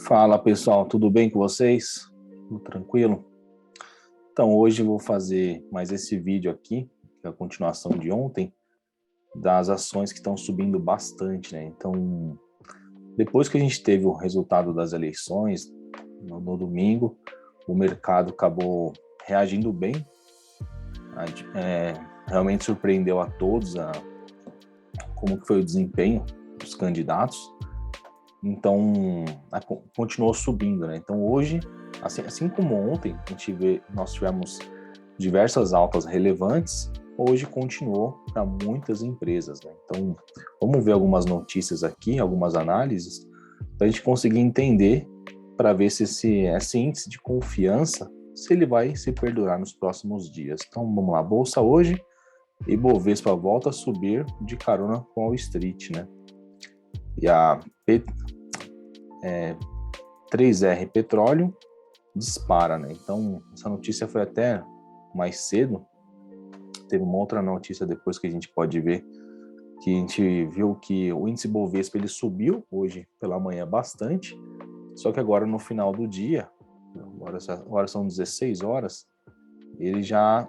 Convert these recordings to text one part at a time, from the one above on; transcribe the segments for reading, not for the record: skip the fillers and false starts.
Fala pessoal, tudo bem com vocês? Tudo tranquilo? Então hoje eu vou fazer mais esse vídeo aqui, que é a continuação de ontem, das ações que estão subindo bastante, né? Então, depois que a gente teve o resultado das eleições, no domingo, o mercado acabou reagindo bem, realmente surpreendeu a todos como que foi o desempenho dos candidatos. Então, continuou subindo, né? Então, hoje, assim como ontem, nós tivemos diversas altas relevantes, hoje continuou para muitas empresas, né? Então, vamos ver algumas notícias aqui, algumas análises, para a gente conseguir entender, para ver se esse índice de confiança, se ele vai se perdurar nos próximos dias. Então, vamos lá. Bolsa hoje, Ibovespa volta a subir de carona com a Wall Street, né? E a 3R Petróleo dispara, né? Então, essa notícia foi até mais cedo. Teve uma outra notícia depois que a gente pode ver, que a gente viu que o índice Bovespa ele subiu hoje pela manhã bastante, só que agora no final do dia, agora são 16 horas, ele já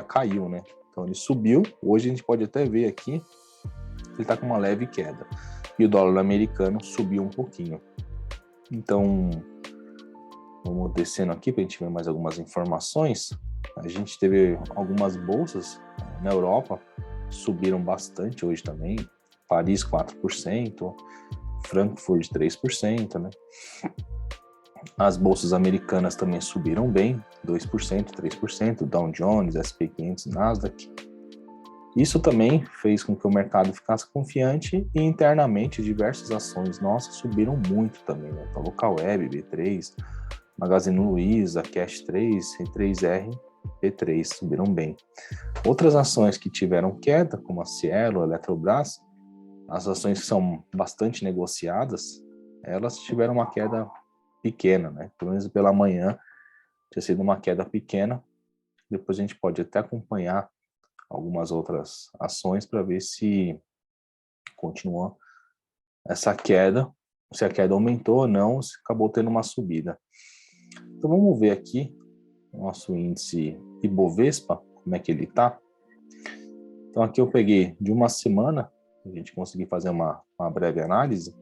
caiu, né? Então ele subiu, hoje a gente pode até ver aqui, ele está com uma leve queda. E o dólar americano subiu um pouquinho. Então, vamos descendo aqui para a gente ver mais algumas informações. A gente teve algumas bolsas na Europa, subiram bastante hoje também. Paris 4%, Frankfurt 3%, né? As bolsas americanas também subiram bem, 2%, 3%, Dow Jones, S&P 500, Nasdaq. Isso também fez com que o mercado ficasse confiante e internamente diversas ações nossas subiram muito também, né? Então, Localweb, B3, Magazine Luiza, Cash 3, C3R, P3 subiram bem. Outras ações que tiveram queda, como a Cielo, a Eletrobras, as ações que são bastante negociadas, elas tiveram uma queda pequena, né? Pelo menos pela manhã tinha sido uma queda pequena. Depois a gente pode até acompanhar algumas outras ações para ver se continua essa queda, se a queda aumentou ou não, se acabou tendo uma subida. Então vamos ver aqui o nosso índice Ibovespa, como é que ele está. Então aqui eu peguei de uma semana, a gente conseguir fazer uma breve análise.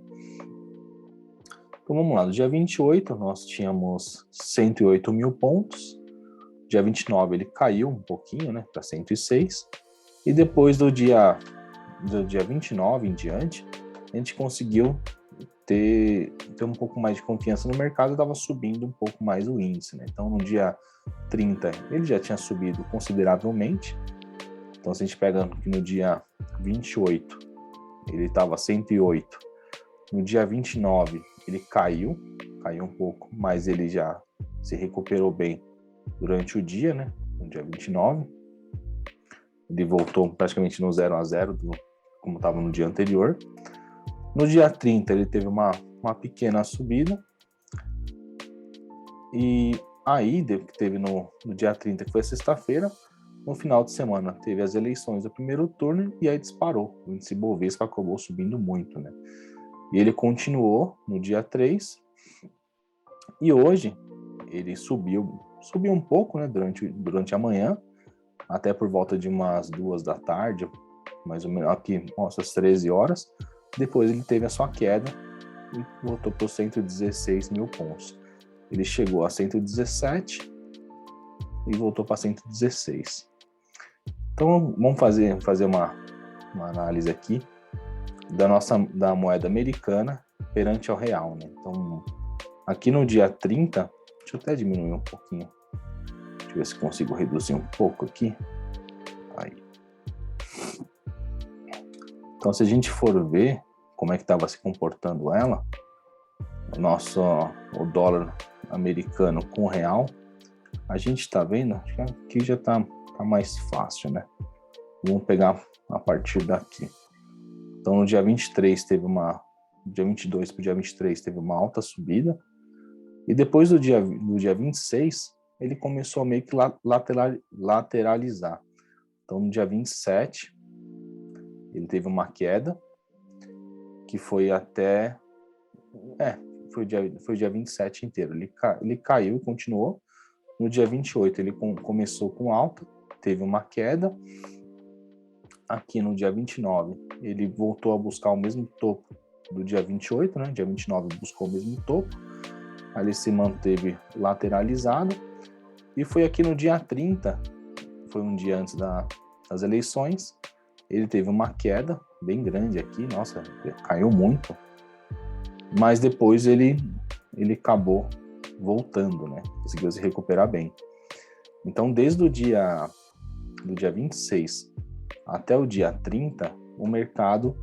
Então vamos lá, no dia 28 nós tínhamos 108 mil pontos, dia 29 ele caiu um pouquinho, né, para 106, e depois do dia 29 em diante, a gente conseguiu ter um pouco mais de confiança no mercado, estava subindo um pouco mais o índice, né? Então no dia 30 ele já tinha subido consideravelmente. Então se a gente pega aqui no dia 28, ele estava 108. No dia 29 ele caiu um pouco, mas ele já se recuperou bem durante o dia, né? No dia 29. Ele voltou praticamente no 0 a 0, como estava no dia anterior. No dia 30 ele teve uma pequena subida. E aí, que teve no dia 30, que foi sexta-feira, no final de semana teve as eleições do primeiro turno e aí disparou. O índice Bovespa acabou subindo muito, né? E ele continuou no dia 3. E hoje ele subiu um pouco, né, durante a manhã, até por volta de umas 2 da tarde, mais ou menos aqui, às 13 horas. Depois ele teve a sua queda e voltou para os 116 mil pontos. Ele chegou a 117 e voltou para 116. Então vamos fazer uma análise aqui da moeda americana perante ao real, né? Então aqui no dia 30, deixa eu até diminuir um pouquinho. Deixa eu ver se consigo reduzir um pouco aqui. Aí. Então, se a gente for ver como é que estava se comportando ela, o dólar americano com o real, a gente está vendo que aqui já está mais fácil, né? Vamos pegar a partir daqui. Então, no dia 23 dia 22 para o dia 23 teve uma alta subida, e depois do dia 26 ele começou a meio que lateralizar. Então, no dia 27 ele teve uma queda que foi até foi o dia 27 inteiro. Ele caiu e continuou. No dia 28 ele começou com alta, teve uma queda. Aqui no dia 29 ele voltou a buscar o mesmo topo do dia 28, né? Dia 29 buscou o mesmo topo. Aí ele se manteve lateralizado. E foi aqui no dia 30, foi um dia antes das eleições, ele teve uma queda bem grande aqui, nossa, caiu muito. Mas depois ele acabou voltando, né? Conseguiu se recuperar bem. Então, desde o dia 26 até o dia 30, o mercado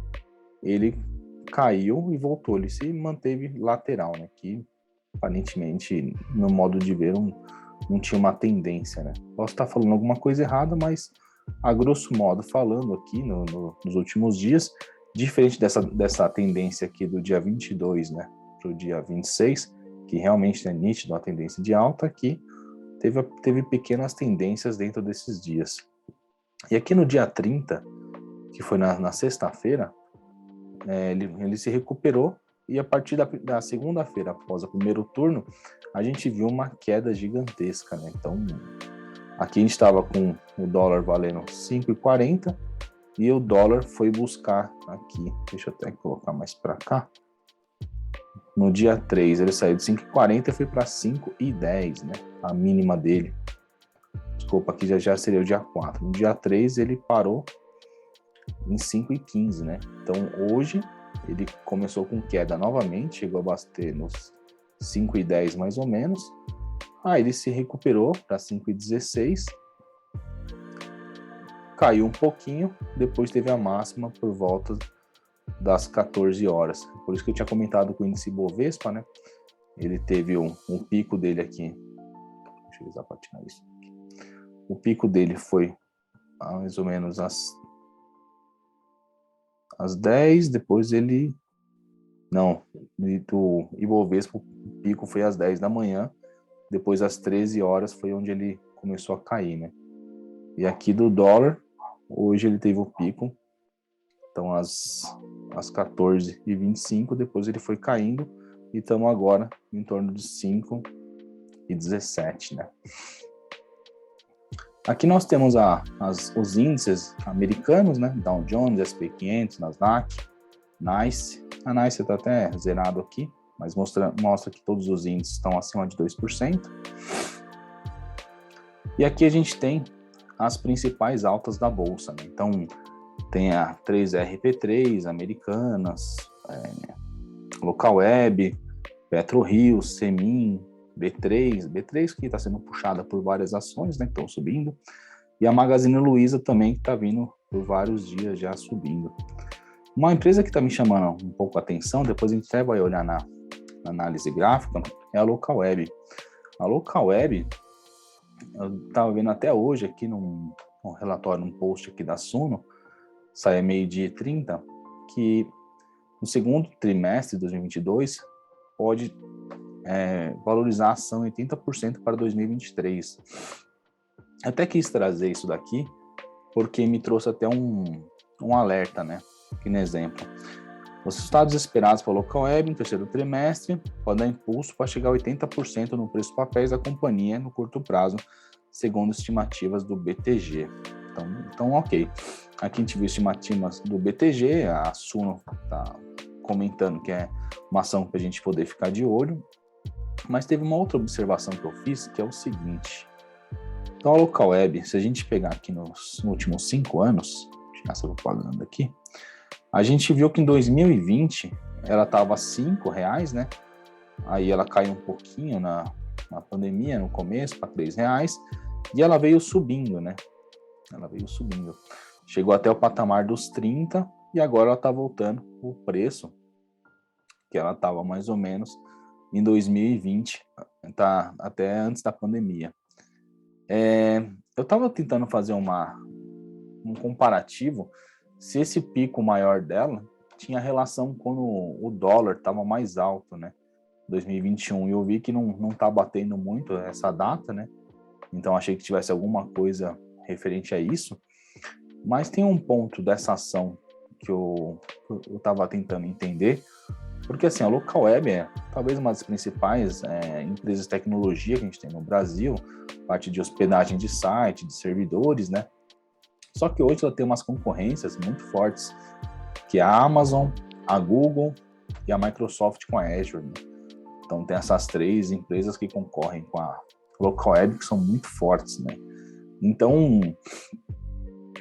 ele caiu e voltou, ele se manteve lateral, né? Que aparentemente, no modo de ver, não tinha uma tendência, né? Posso estar falando alguma coisa errada, mas a grosso modo falando aqui nos últimos dias, diferente dessa tendência aqui do dia 22, né, para o dia 26, que realmente é nítido a tendência de alta, aqui teve pequenas tendências dentro desses dias. E aqui no dia 30, que foi na sexta-feira, ele se recuperou e a partir da segunda-feira, após o primeiro turno, a gente viu uma queda gigantesca, né? Então, aqui a gente estava com o dólar valendo 5,40 e o dólar foi buscar aqui, deixa eu até colocar mais para cá, no dia 3 ele saiu de 5,40 e foi para 5,10, né? A mínima dele. Desculpa, aqui já seria o dia 4. No dia 3 ele parou em 5,15, né? Então, hoje ele começou com queda novamente, chegou a bater nos 5,10 mais ou menos. Aí ele se recuperou para 5,16, caiu um pouquinho, depois teve a máxima por volta das 14 horas. Por isso que eu tinha comentado com o índice Bovespa, né? Ele teve um pico dele aqui. Deixa eu usar para tirar isso. O pico dele foi mais ou menos às 10, depois ele... Não, do Ibovespa, o pico foi às 10 da manhã, depois às 13 horas foi onde ele começou a cair, né? E aqui do dólar, hoje ele teve o pico, então às 14h25, depois ele foi caindo, e estamos agora em torno de 5,17, né? Aqui nós temos os índices americanos, né? Dow Jones, S&P 500, Nasdaq, NICE. A NICE está até zerado aqui, mas mostra que todos os índices estão acima de 2%. E aqui a gente tem as principais altas da Bolsa, né? Então, tem a 3RP3, Americanas, Local Web, PetroRio, Semin, B3 que está sendo puxada por várias ações, né, que estão subindo, e a Magazine Luiza também que está vindo por vários dias já subindo. Uma empresa que está me chamando um pouco a atenção, depois a gente até vai olhar na análise gráfica, é a Local Web. A Local Web, eu estava vendo até hoje aqui num relatório, num post aqui da Suno, sai 12h30, que no segundo trimestre de 2022 pode valorizar a ação 80% para 2023. Eu até quis trazer isso daqui, porque me trouxe até um alerta, né? Aqui no exemplo. Os resultados esperados para a Local Web no terceiro trimestre podem dar impulso para chegar a 80% no preço dos papéis da companhia no curto prazo, segundo estimativas do BTG. Então, ok. Aqui a gente viu estimativas do BTG, a Suno está comentando que é uma ação para a gente poder ficar de olho, mas teve uma outra observação que eu fiz, que é o seguinte. Então, a Local Web, se a gente pegar aqui nos últimos 5 anos, tirar essa propaganda aqui, a gente viu que em 2020 ela estava a R$5, né? Aí ela caiu um pouquinho na pandemia, no começo, para R$3, e ela veio subindo, né? Ela veio subindo. Chegou até o patamar dos 30 e agora ela está voltando o preço que ela estava mais ou menos em 2020, tá, até antes da pandemia. Eu estava tentando fazer um comparativo se esse pico maior dela tinha relação quando o dólar estava mais alto, né? 2021, e eu vi que não tá batendo muito essa data, né? Então achei que tivesse alguma coisa referente a isso, mas tem um ponto dessa ação que eu estava tentando entender, Porque assim, a Local Web é talvez uma das principais empresas de tecnologia que a gente tem no Brasil, parte de hospedagem de site, de servidores, né? Só que hoje ela tem umas concorrências muito fortes, que é a Amazon, a Google e a Microsoft com a Azure, né? Então tem essas 3 empresas que concorrem com a Local Web, que são muito fortes, né? Então,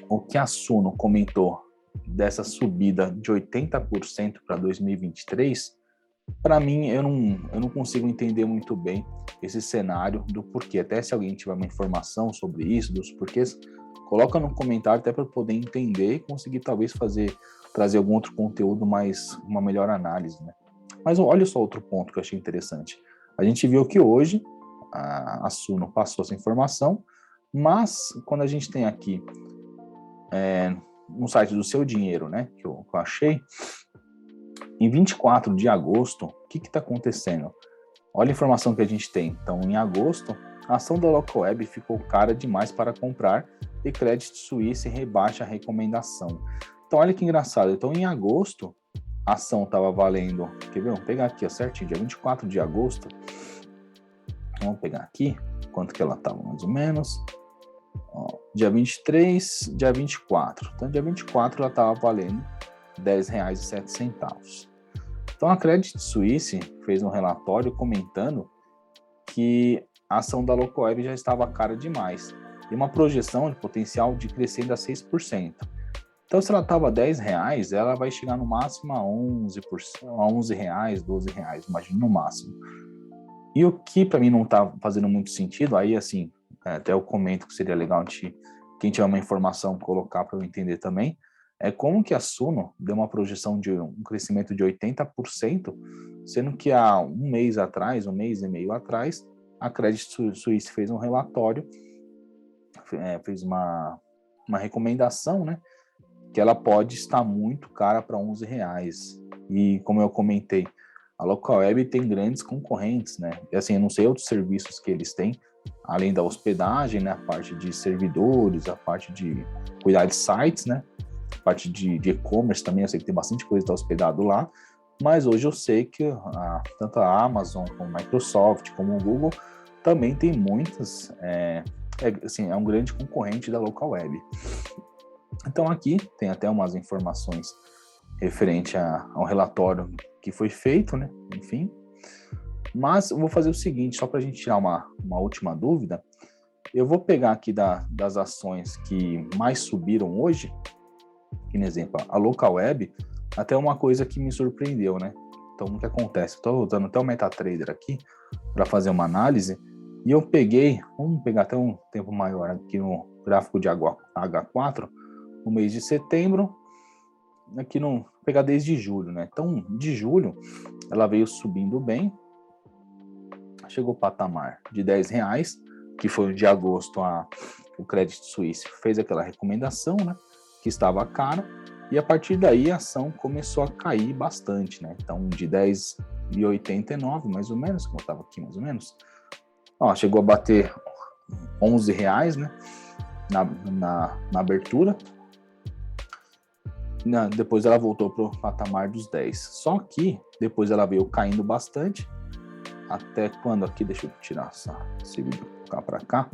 o que a Suno comentou dessa subida de 80% para 2023, para mim, eu não consigo entender muito bem esse cenário do porquê. Até se alguém tiver uma informação sobre isso, dos porquês, coloca no comentário até para eu poder entender e conseguir talvez trazer algum outro conteúdo mais, uma melhor análise, né? Mas olha só outro ponto que eu achei interessante. A gente viu que hoje a Suno passou essa informação, mas quando a gente tem aqui no site do Seu Dinheiro, né, que eu achei, em 24 de agosto, o que está acontecendo? Olha a informação que a gente tem. Então, em agosto, a ação da Local Web ficou cara demais para comprar e Credit Suisse rebaixa a recomendação. Então, olha que engraçado. Então, em agosto, a ação estava valendo... Quer ver? Vamos pegar aqui, ó, certinho, dia 24 de agosto. Vamos pegar aqui, quanto que ela estava, mais ou menos. Ó, dia 23, dia 24. Então, dia 24 ela estava valendo R$10,07. Então, a Credit Suisse fez um relatório comentando que a ação da Local Web já estava cara demais e uma projeção de potencial de crescer a 6%. Então, se ela estava R$10, ela vai chegar no máximo a 11%, a R$11, R$12, imagina, no máximo. E o que para mim não está fazendo muito sentido, aí assim, até eu comento que seria legal quem tiver uma informação colocar para eu entender também, é como que a Suno deu uma projeção de um crescimento de 80%, sendo que há um mês atrás, um mês e meio atrás, a Credit Suisse fez um relatório, fez uma recomendação, né, que ela pode estar muito cara para R$11. E como eu comentei, a Local Web tem grandes concorrentes, né? E assim, eu não sei outros serviços que eles têm, além da hospedagem, né, a parte de servidores, a parte de cuidar de sites, né? Parte de e-commerce também, eu sei que tem bastante coisa que está hospedado lá, mas hoje eu sei que tanto a Amazon, como a Microsoft, como o Google, também tem muitas, assim, é um grande concorrente da Local Web. Então aqui tem até umas informações referente ao relatório que foi feito, né, enfim, mas eu vou fazer o seguinte, só para a gente tirar uma última dúvida, eu vou pegar aqui das ações que mais subiram hoje, que, por exemplo, a Local Web, até uma coisa que me surpreendeu, né? Então, o que acontece? Estou usando até o MetaTrader aqui para fazer uma análise e eu peguei, vamos pegar até um tempo maior aqui no gráfico de H4, no mês de setembro, aqui vou pegar desde julho, né? Então, de julho, ela veio subindo bem, chegou ao patamar de R$10, que foi o de agosto, o Credit Suisse fez aquela recomendação, né? Que estava cara, e a partir daí a ação começou a cair bastante, né? Então, de R$10,89, mais ou menos, como estava aqui, mais ou menos, chegou a bater R$11, né? Na abertura. Depois ela voltou para o patamar dos 10. Só que depois ela veio caindo bastante, até quando aqui, deixa eu tirar esse vídeo para cá,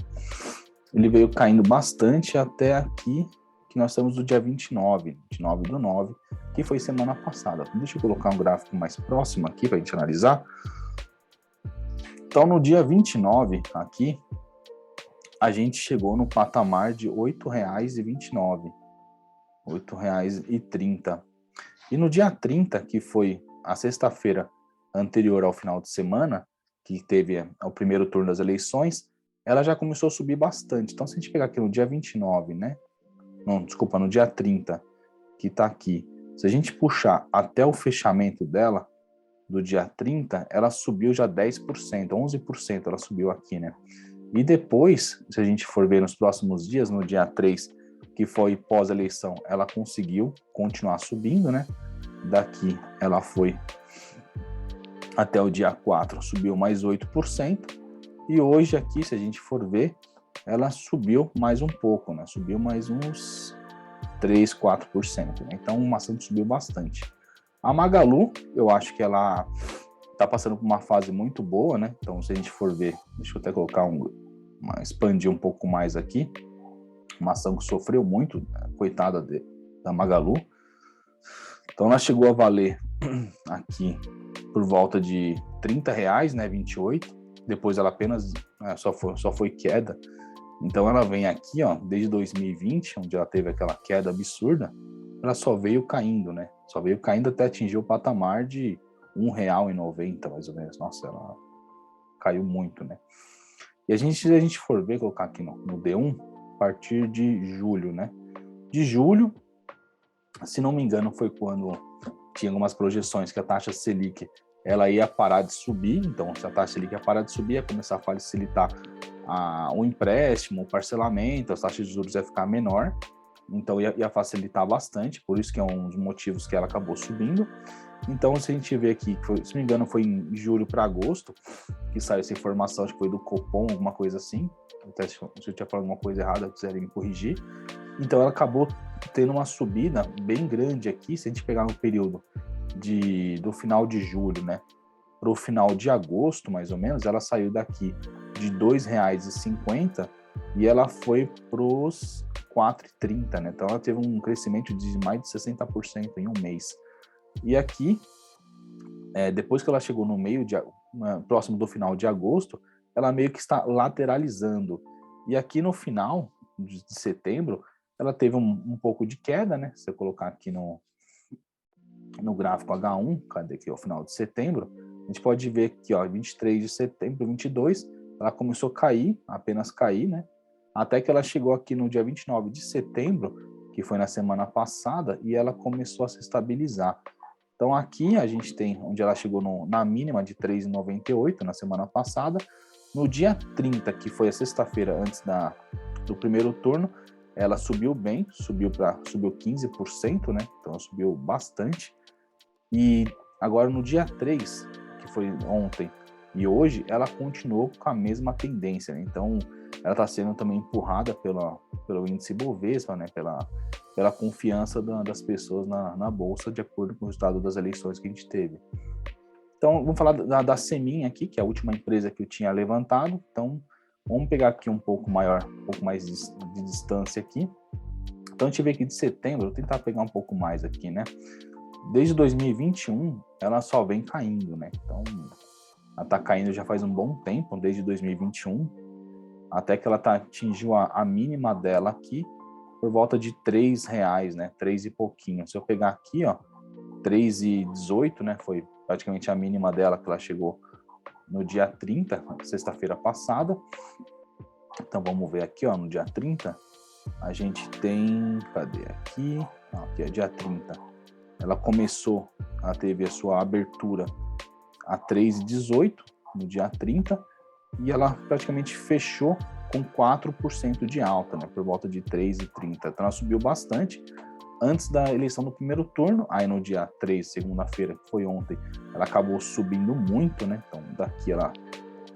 ele veio caindo bastante até aqui, que nós estamos no dia 29/9, que foi semana passada. Deixa eu colocar um gráfico mais próximo aqui para a gente analisar. Então, no dia 29, aqui, a gente chegou no patamar de R$8,29, R$8,30. E no dia 30, que foi a sexta-feira anterior ao final de semana, que teve o primeiro turno das eleições, ela já começou a subir bastante. Então, se a gente pegar aqui no dia 29, né? Não, desculpa, no dia 30, que está aqui. Se a gente puxar até o fechamento dela, do dia 30, ela subiu já 10%, 11% ela subiu aqui, né? E depois, se a gente for ver nos próximos dias, no dia 3, que foi pós-eleição, ela conseguiu continuar subindo, né? Daqui ela foi até o dia 4, subiu mais 8%. E hoje aqui, se a gente for ver, ela subiu mais um pouco, né? Subiu mais uns 3, 4%, né? Então, uma ação subiu bastante. A Magalu, eu acho que ela está passando por uma fase muito boa, né? Então, se a gente for ver, deixa eu até colocar expandir um pouco mais aqui, uma ação que sofreu muito, coitada da Magalu. Então, ela chegou a valer aqui por volta de R$30, né? 28. Depois ela apenas só foi queda. Então, ela vem aqui, ó, desde 2020, onde ela teve aquela queda absurda, ela só veio caindo, né? Só veio caindo até atingir o patamar de R$1,90, mais ou menos. Nossa, ela caiu muito, né? E se a gente for ver, colocar aqui no D1, a partir de julho, né? De julho, se não me engano, foi quando tinha algumas projeções que a taxa Selic ela ia parar de subir. Então, se a taxa Selic ia parar de subir, ia começar a facilitar o empréstimo, o parcelamento, as taxas de juros ia ficar menor. Então, ia facilitar bastante. Por isso que é um dos motivos que ela acabou subindo. Então, se a gente vê aqui, se não me engano, foi em julho para agosto que saiu essa informação, acho que foi do Copom, alguma coisa assim. Até se eu tiver falado alguma coisa errada, quiserem me corrigir. Então, ela acabou tendo uma subida bem grande aqui, se a gente pegar no período do final de julho, né, para o final de agosto, mais ou menos, ela saiu daqui de R$2,50 e ela foi para os R$4,30, né? Então, ela teve um crescimento de mais de 60% em um mês. E aqui, depois que ela chegou no próximo do final de agosto, ela meio que está lateralizando. E aqui no final de setembro, ela teve um pouco de queda, né? Se eu colocar aqui no gráfico H1, cadê aqui, o final de setembro, a gente pode ver que, ó, 23 de setembro, 22, ela começou a cair, apenas cair, né? Até que ela chegou aqui no dia 29 de setembro, que foi na semana passada, e ela começou a se estabilizar. Então, aqui a gente tem onde ela chegou na mínima de 3,98 na semana passada. No dia 30, que foi a sexta-feira antes do primeiro turno, ela subiu bem, subiu 15%, né? Então, ela subiu bastante. E agora no dia 3, que foi ontem, e hoje, ela continuou com a mesma tendência, né? Então, ela está sendo também empurrada pelo índice Bovespa, né? Pela confiança das pessoas na Bolsa, de acordo com o resultado das eleições que a gente teve. Então, vamos falar da Semin aqui, que é a última empresa que eu tinha levantado. Então, vamos pegar aqui um pouco mais de distância aqui. Então, a gente vê aqui de setembro, vou tentar pegar um pouco mais aqui, né? Desde 2021, ela só vem caindo, né? Então, ela está caindo já faz um bom tempo, desde 2021, até que ela atingiu a mínima dela aqui, por volta de R$3, né? 3 e pouquinho. Se eu pegar aqui, ó, 3,18, né? Foi praticamente a mínima dela, que ela chegou no dia 30, sexta-feira passada. Então, vamos ver aqui, ó, no dia 30, a gente tem, cadê aqui? Aqui é dia 30. Ela teve a sua abertura a 3,18 no dia 30, e ela praticamente fechou com 4% de alta, né, por volta de 3,30. Então ela subiu bastante antes da eleição do primeiro turno. Aí no dia 3, segunda-feira, que foi ontem, ela acabou subindo muito, né? Então daqui ela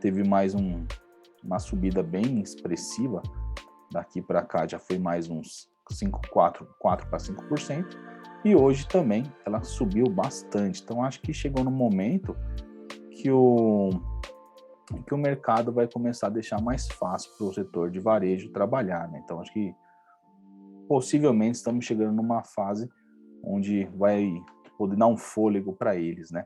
teve mais uma subida bem expressiva. Daqui para cá já foi mais uns 4 para 5%. E hoje também ela subiu bastante. Então acho que chegou no momento que o mercado vai começar a deixar mais fácil para o setor de varejo trabalhar, né? Então, acho que possivelmente estamos chegando numa fase onde vai poder dar um fôlego para eles, né?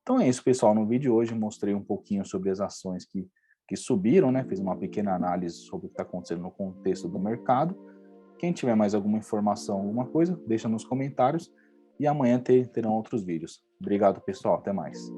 Então é isso, pessoal. No vídeo de hoje eu mostrei um pouquinho sobre as ações que subiram, né? Fiz uma pequena análise sobre o que está acontecendo no contexto do mercado. Quem tiver mais alguma informação, alguma coisa, deixa nos comentários, e amanhã terão outros vídeos. Obrigado, pessoal. Até mais.